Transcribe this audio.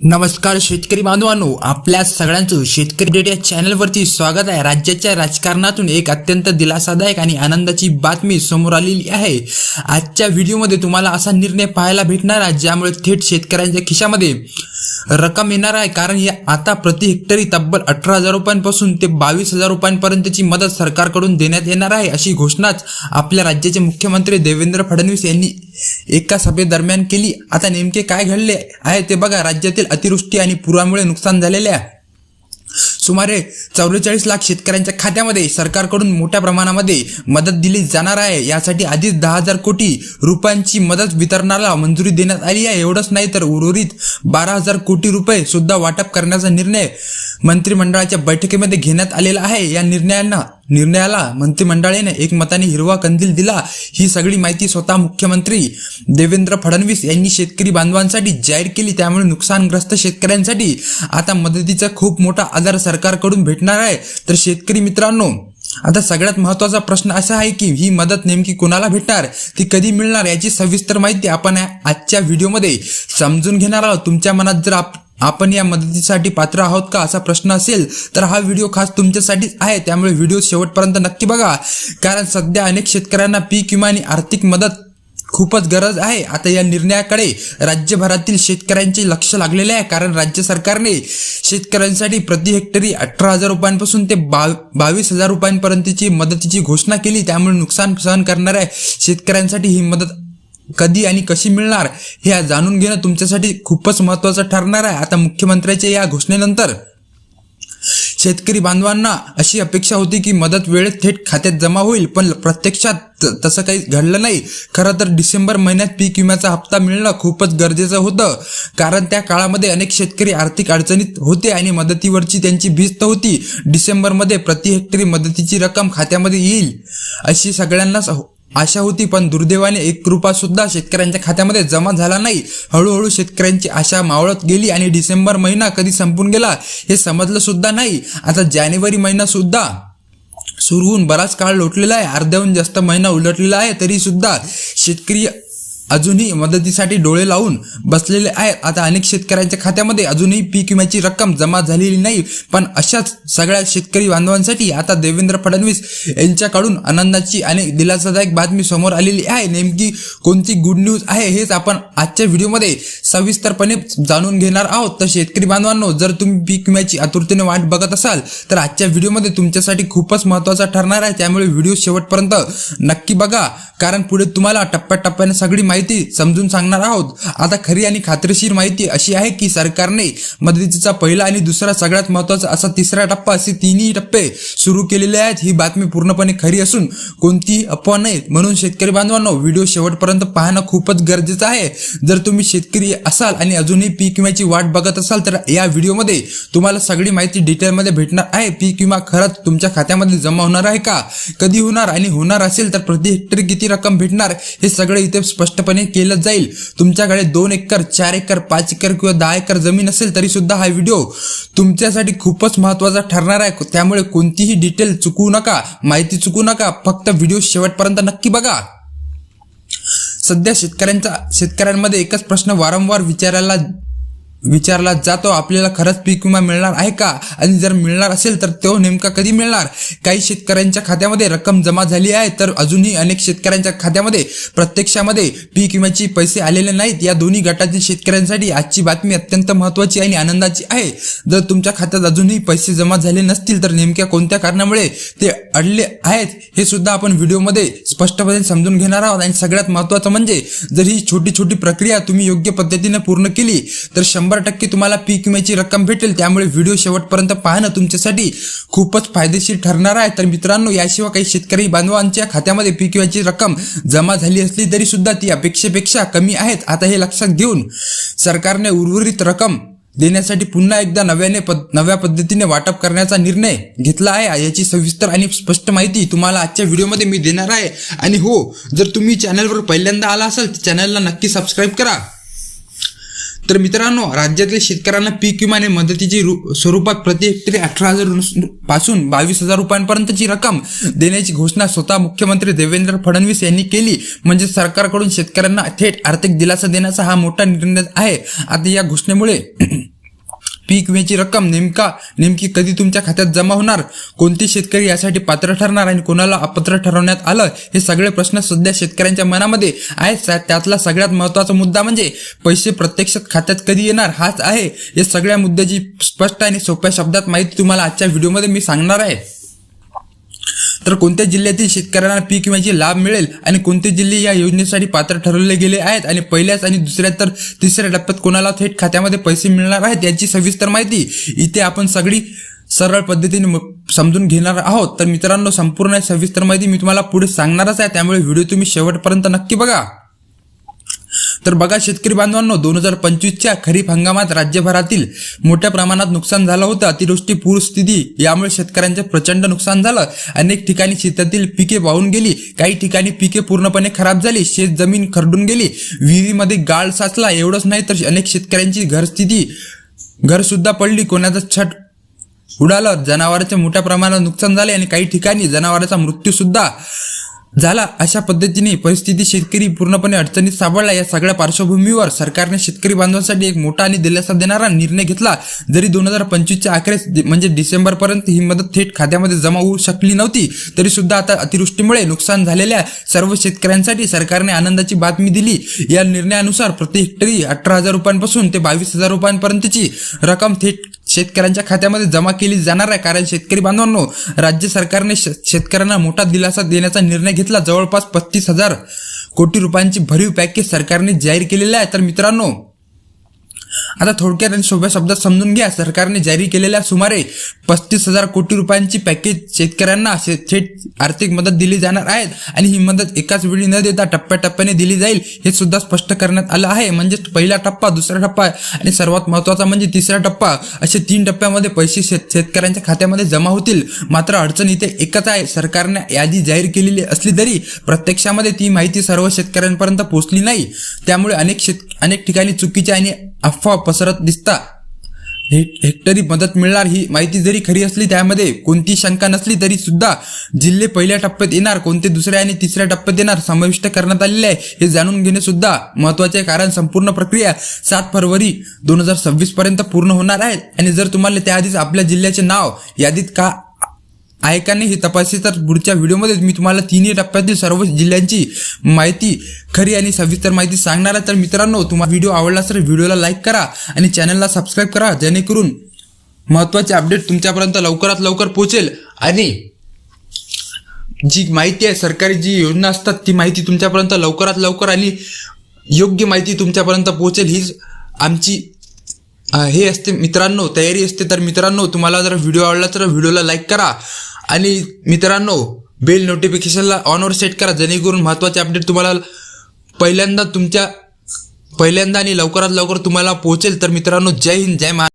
नमस्कार शेतकरी बांधवांनो, आपल्या सगळ्यांचं शेतकरी डेट या चॅनलवरती स्वागत आहे। राज्याच्या राजकारणातून एक अत्यंत दिलासादायक आणि आनंदाची बातमी समोर आलेली आहे। आजच्या व्हिडिओमध्ये तुम्हाला असा निर्णय पाहायला भेटणार आहे ज्यामुळे थेट शेतकऱ्यांच्या खिशामध्ये रक्कम येणार आहे। कारण या आता प्रति हेक्टरी तब्बल 18,000 रुपयांपासून ते 22,000 रुपयांपर्यंतची मदत सरकारकडून देण्यात येणार आहे, अशी घोषणाच आपल्या राज्याचे मुख्यमंत्री देवेंद्र फडणवीस यांनी एका सभेदरम्यान केली। आता नेमके काय घडले आहे ते बघा। राज्यातील अतिवृष्टी आणि पुरामुळे नुकसान झालेल्या सुमारे 44 लाख शेतकऱ्यांच्या खात्यामध्ये सरकारकडून मोठ्या प्रमाणामध्ये मदत दिली जाणार आहे। यासाठी आधीच 10,000 कोटी रुपयांची मदत वितरणाला मंजुरी देण्यात आली आहे। एवढंच नाही तर उर्वरित 12,000 कोटी रुपये सुद्धा वाटप करण्याचा निर्णय मंत्रिमंडळाच्या बैठकीमध्ये घेण्यात आलेला आहे। या निर्णयाला मंत्रिमंडळाने एकमताने हिरवा कंदील दिला। ही सगळी माहिती स्वतः मुख्यमंत्री देवेंद्र फडणवीस यांनी शेतकरी बांधवांसाठी जाहीर केली। त्यामुळे नुकसानग्रस्त शेतकऱ्यांसाठी आता मदतीचा खूप मोठा आधार सरकारकडून भेटणार आहे। तर शेतकरी मित्रांनो, आता सगळ्यात महत्त्वाचा प्रश्न असा आहे की ही मदत नेमकी कोणाला भेटणार, ती कधी मिळणार, याची सविस्तर माहिती आपण आजच्या व्हिडिओमध्ये समजून घेणार आहोत। तुमच्या मनात जर आपण या मदतीसाठी पात्र आहोत का असा प्रश्न असेल तर हा व्हिडिओ खास तुमच्यासाठीच आहे। त्यामुळे व्हिडिओ शेवटपर्यंत नक्की बघा, कारण सध्या अनेक शेतकऱ्यांना पीक विमा आणि आर्थिक मदत खूपच गरज आहे। आता या निर्णयाकडे राज्यभरातील शेतकऱ्यांचे लक्ष लागलेले आहे, कारण राज्य सरकारने शेतकऱ्यांसाठी प्रति हेक्टरी 18,000 रुपयांपासून ते 22,000 रुपयांपर्यंतची मदतीची घोषणा केली। त्यामुळे नुकसान सहन करणाऱ्या शेतकऱ्यांसाठी ही मदत कधी आणि कशी मिळणार हे जाणून घेणं तुमच्यासाठी खूपच महत्त्वाचं ठरणार आहे। आता मुख्यमंत्र्यांच्या या घोषणेनंतर शेतकरी बांधवांना अशी अपेक्षा होती की मदत वेळेत थेट खात्यात जमा होईल, पण प्रत्यक्षात तसं काही घडलं नाही। खरं तर डिसेंबर महिन्यात पीक विम्याचा हप्ता मिळणं खूपच गरजेचं होतं, कारण त्या काळामध्ये अनेक शेतकरी आर्थिक अडचणीत होते आणि मदतीवरची त्यांची भिस्त होती। डिसेंबरमध्ये प्रति हेक्टरी मदतीची रक्कम खात्यामध्ये येईल अशी सगळ्यांनाच आशा होती, पण दुर्दैवाने 1 रुपया सुद्धा शेतकऱ्यांच्या खात्यामध्ये जमा झाला नाही। हळूहळू शेतकऱ्यांची आशा मावळत गेली आणि डिसेंबर महिना कधी संपून गेला हे समजलं सुद्धा नाही। आता जानेवारी महिना सुद्धा सुरू होऊन बराच काळ लोटलेला आहे, अर्ध्याहून जास्त महिना उलटलेला आहे, तरी सुद्धा शेतकरी अजूनही मदतीसाठी डोळे लावून बसलेले आहेत। आता अनेक शेतकऱ्यांच्या खात्यामध्ये अजूनही पीक विम्याची रक्कम जमा झालेली नाही, पण अशाच सगळ्या शेतकरी बांधवांसाठी आता देवेंद्र फडणवीस यांच्याकडून आनंदाची आणि दिलासादायक बातमी समोर आलेली आहे। नेमकी कोणती गुड न्यूज आहे हेच आपण आजच्या व्हिडिओमध्ये सविस्तरपणे जाणून घेणार आहोत। तर शेतकरी बांधवांनो, जर तुम्ही पीक विम्याची आतुरतेने वाट बघत असाल तर आजच्या व्हिडिओमध्ये तुमच्यासाठी खूपच महत्त्वाचा ठरणार आहे। त्यामुळे व्हिडिओ शेवटपर्यंत नक्की बघा, कारण पुढे तुम्हाला टप्प्याटप्प्याने सगळी माहिती समजून सांगणार आहोत। आता खरी आणि खात्रीशीर माहिती अशी आहे की सरकारने मदतीचा पहिला आणि दुसरा सगळ्यात महत्त्वाचा असा तिसरा टप्पा असे तिन्ही टप्पे सुरू केलेले आहेत। ही बातमी पूर्णपणे खरी असून कोणतीही अफवा नाही, म्हणून शेतकरी बांधवांनो व्हिडिओ शेवटपर्यंत पाहणं खूपच गरजेचं आहे। जर तुम्ही शेतकरी असाल आणि अजूनही पीक विम्याची वाट बघत असाल तर या व्हिडिओमध्ये तुम्हाला सगळी माहिती डिटेलमध्ये भेटणार आहे। पीक विमा खरंच तुमच्या खात्यामध्ये जमा होणार आहे का, कधी होणार आणि होणार असेल तर प्रति हेक्टरी किती रक्कम भेटणार हे सगळं इथे स्पष्टपणे केलं जाईल। तुमच्याकडे 2 एकर 4 एकर 5 एकर किंवा 10 एकर जमीन असेल तरी सुद्धा हा व्हिडिओ तुमच्यासाठी खूपच महत्त्वाचा ठरणार आहे। त्यामुळे कोणतीही डिटेल चुकवू नका, माहिती चुकवू नका, फक्त व्हिडिओ शेवटपर्यंत नक्की बघा। सध्या शेतकऱ्यांमध्ये एकच प्रश्न वारंवार विचारला जातो, आपल्याला खरंच पीक विमा मिळणार आहे का, आणि जर मिळणार असेल तर तो नेमका कधी मिळणार। काही शेतकऱ्यांच्या खात्यामध्ये रक्कम जमा झाली आहे, तर अजूनही अनेक शेतकऱ्यांच्या खात्यामध्ये प्रत्यक्षामध्ये पीक विम्याचे पैसे आलेले नाहीत। या दोन्ही गटातील शेतकऱ्यांसाठी आजची बातमी अत्यंत महत्त्वाची आणि आनंदाची आहे। जर तुमच्या खात्यात अजूनही पैसे जमा झाले नसतील तर नेमक्या कोणत्या कारणामुळे ते अडले आहेत हे सुद्धा आपण व्हिडिओमध्ये स्पष्टपणे समजून घेणार आहोत। आणि सगळ्यात महत्त्वाचं म्हणजे जर ही छोटी छोटी प्रक्रिया तुम्ही योग्य पद्धतीने पूर्ण केली तर 100% तुम्हाला पीक विम्याची रक्कम भेटेल। त्यामुळे व्हिडिओ शेवटपर्यंत पाहणं तुमच्यासाठी खूपच फायदेशीर ठरणार आहे। तर मित्रांनो, याशिवाय काही शेतकरी बांधवांच्या खात्यामध्ये पीक विम्याची रक्कम जमा झाली असली तरी सुद्धा ती अपेक्षेपेक्षा कमी आहेत। आता हे लक्षात घेऊन सरकारने उर्वरित रक्कम देण्यासाठी पुन्हा एकदा नव्या पद्धतीने वाटप करण्याचा निर्णय घेतला आहे। याची सविस्तर आणि स्पष्ट माहिती तुम्हाला आजच्या व्हिडिओमध्ये मी देणार आहे। आणि हो, जर तुम्ही चॅनलवर पहिल्यांदा आला असाल तर चॅनलला नक्की सबस्क्राईब करा। तर मित्रांनो, राज्यातील शेतकऱ्यांना पीक विमा आणि मदतीची स्वरूपात प्रति हेक्टरी 18,000 पासून 22,000 रुपयांपर्यंतची रक्कम देण्याची घोषणा स्वतः मुख्यमंत्री देवेंद्र फडणवीस यांनी केली। म्हणजे सरकारकडून शेतकऱ्यांना थेट आर्थिक दिलासा देण्याचा हा मोठा निर्णय आहे। आता या घोषणेमुळे पीक विम्याची रक्कम नेमकी कधी तुमच्या खात्यात जमा होणार, कोणते शेतकरी यासाठी पात्र ठरणार आणि कोणाला अपात्र ठरवण्यात आलं, हे सगळे प्रश्न सध्या शेतकऱ्यांच्या मनामध्ये आहेत. त्यातला सगळ्यात महत्त्वाचा मुद्दा म्हणजे पैसे प्रत्यक्षात खात्यात कधी येणार हाच आहे. या सगळ्या मुद्द्याची स्पष्ट आणि सोप्या शब्दात माहिती तुम्हाला आजच्या व्हिडिओमध्ये मी सांगणार आहे. तर कोणत्या जिल्ह्यातील शेतकऱ्यांना पीक विम्याचे लाभ मिळेल आणि कोणते जिल्हे या योजनेसाठी पात्र ठरवले गेले आहेत आणि पहिल्याच आणि दुसऱ्या तर तिसऱ्या टप्प्यात कोणाला थेट खात्यामध्ये पैसे मिळणार आहेत याची सविस्तर माहिती इथे आपण सगळी सरळ पद्धतीने समजून घेणार आहोत. तर मित्रांनो, संपूर्ण सविस्तर माहिती मी तुम्हाला पुढे सांगणारच आहे, त्यामुळे व्हिडिओ तुम्ही शेवटपर्यंत नक्की बघा. तर बघा शेतकरी बांधवांनो, 2025च्या खरीप हंगामात राज्यभरातील मोठ्या प्रमाणात नुकसान झालं होतं. अतिवृष्टी, पूरस्थिती यामुळे शेतकऱ्यांचे प्रचंड नुकसान झालं. अनेक ठिकाणी शेतातील पिके वाहून गेली, काही ठिकाणी पिके पूर्णपणे खराब झाली, शेत जमीन खरडून गेली, विहिरीमध्ये गाळ साचला. एवढंच नाही तर अनेक शेतकऱ्यांची घर सुद्धा पडली, कोणाचं छत उडालं, जनावरांचे मोठ्या प्रमाणात नुकसान झाले आणि काही ठिकाणी जनावरांचा मृत्यू सुद्धा झाला. अशा पद्धतीने परिस्थिती शेतकरी पूर्णपणे अडचणीत सापडला. या सगळ्या पार्श्वभूमीवर सरकारने शेतकरी बांधवांसाठी एक मोठा आणि दिलासा देणारा निर्णय घेतला. जरी 2025च्या अखेरीस म्हणजे डिसेंबरपर्यंत ही मदत थेट खात्यामध्ये जमा होऊ शकली नव्हती, तरी सुद्धा आता अतिवृष्टीमुळे नुकसान झालेल्या सर्व शेतकऱ्यांसाठी सरकारने आनंदाची बातमी दिली. या निर्णयानुसार प्रति हेक्टरी 18,000 रुपयांपासून ते 22,000 रुपयांपर्यंतची रक्कम थेट शेतकऱ्यांच्या खात्यामध्ये जमा केली जाणार आहे. कारण शेतकरी बांधवांनो, राज्य सरकारने शेतकऱ्यांना मोठा दिलासा देण्याचा निर्णय घेतला. जवळपास 35,000 कोटी रुपयांची भरीव पॅकेज सरकारने जाहीर केलेले आहे. तर मित्रांनो, आता थोडक्यात आणि सोप्या शब्दात समजून घ्या. सरकारने जारी केलेल्या सुमारे 35,000 कोटी रुपयांची पॅकेज शेतकऱ्यांना थेट आर्थिक मदत दिली जाणार आहे आणि ही मदत एकाच वेळी न देता टप्प्याटप्प्याने दिली जाईल हे सुद्धा स्पष्ट करण्यात आलं आहे. म्हणजे पहिला टप्पा, दुसरा टप्पा आणि सर्वात महत्त्वाचा म्हणजे तिसरा टप्पा, असे 3 टप्प्यामध्ये पैसे शेतकऱ्यांच्या खात्यामध्ये जमा होतील. मात्र अडचण इथे एकच आहे, सरकारने यादी जाहीर केलेली असली तरी प्रत्यक्षामध्ये ती माहिती सर्व शेतकऱ्यांपर्यंत पोहोचली नाही. त्यामुळे अनेक ठिकाणी चुकीच्या आणि अफवा पसरत दिसतात. हेक्टरी मदत मिळणार ही माहिती जरी खरी असली, त्यामध्ये कोणती शंका नसली तरी सुद्धा जिल्हे पहिल्या टप्प्यात येणार, कोणते दुसऱ्या आणि तिसऱ्या टप्प्यात येणार समाविष्ट करण्यात आलेले आहे हे जाणून घेणे सुद्धा महत्त्वाचे आहे. कारण संपूर्ण प्रक्रिया 7 फरवरी 2026 पर्यंत पूर्ण होणार आहे. आणि जर तुम्हाला त्याआधीच आपल्या जिल्ह्याचे नाव यादीत का आहे का नाही हे तपासले, तर पुढच्या व्हिडिओमध्ये मी तुम्हाला 3ही टप्प्यातील सर्व जिल्ह्यांची माहिती, खरी आणि सविस्तर माहिती सांगणार आहे. तर मित्रांनो, तुम्हाला व्हिडिओ आवडला तर व्हिडिओला लाईक करा आणि चॅनलला सबस्क्राईब करा, जेणेकरून महत्त्वाचे अपडेट तुमच्यापर्यंत लवकरात लवकर पोहोचेल आणि जी माहिती आहे, सरकारी जी योजना असतात ती माहिती तुमच्यापर्यंत लवकरात लवकर आणि योग्य माहिती तुमच्यापर्यंत पोहोचेल हीच आमची हे असते मित्रांनो, तयारी असते. तर मित्रांनो, तुम्हाला जर व्हिडिओ आवडला तर व्हिडिओला लाईक करा आणि मित्रांनो, बेल नोटिफिकेशनला ऑनवर सेट करा, जेणेकरून महत्त्वाचे अपडेट तुम्हाला पहिल्यांदा आणि लवकरात लवकर तुम्हाला पोहोचेल. तर मित्रांनो, जय हिंद, जय महाराष्ट्र.